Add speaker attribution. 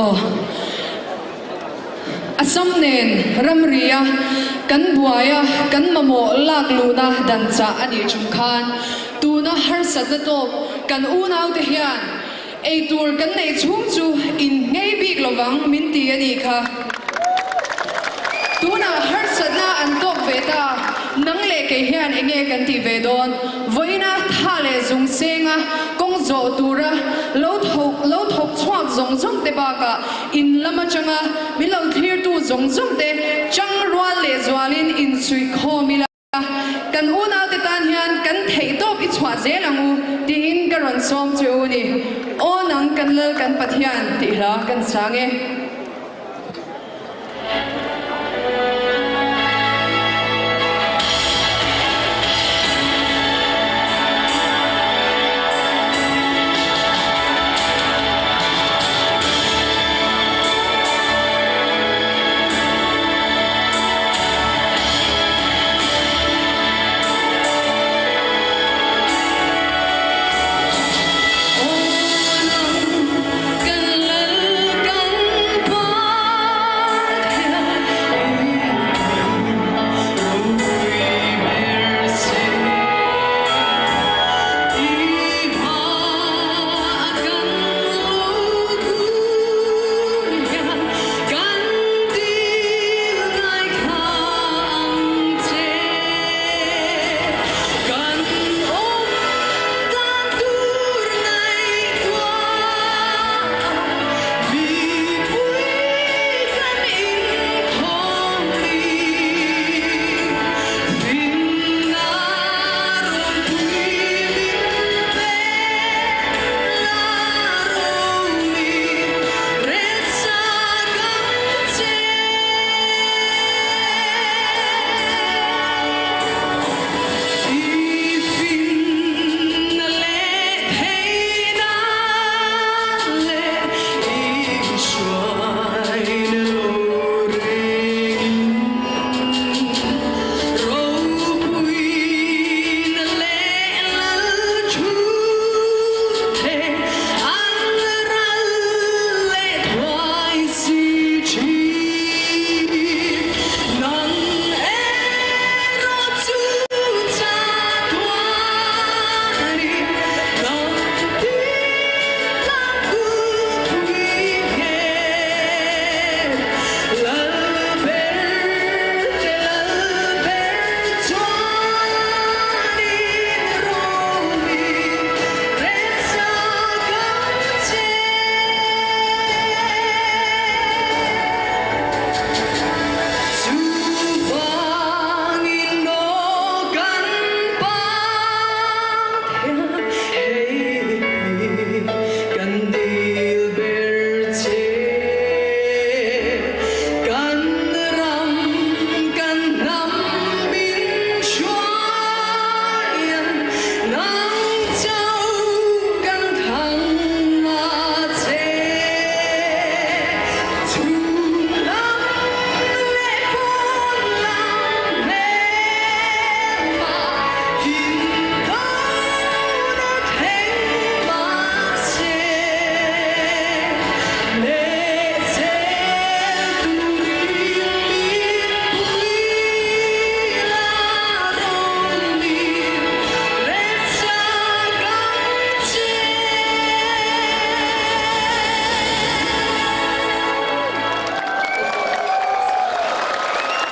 Speaker 1: oh asamnen ramria kan buaya kan mamo lak luna dan cha ani chungkhan tuna har satna to kan unau te hian ei tur kan nei chung chu in ngei bik lowang min ti ani kha tuna har satna an tok veta nang le ke hian enge kan ti ve don voina thale zung senga kong zo tura lo thok chhuak zong zong te ba ka in lama changa mi lo thlir tu zong zong te chang rwal le zwalin in sui kho mila kan una te tan hian kan thei top I chwa zelangu tin karon som chu ni onang kan lal kan pathian ti la kan sange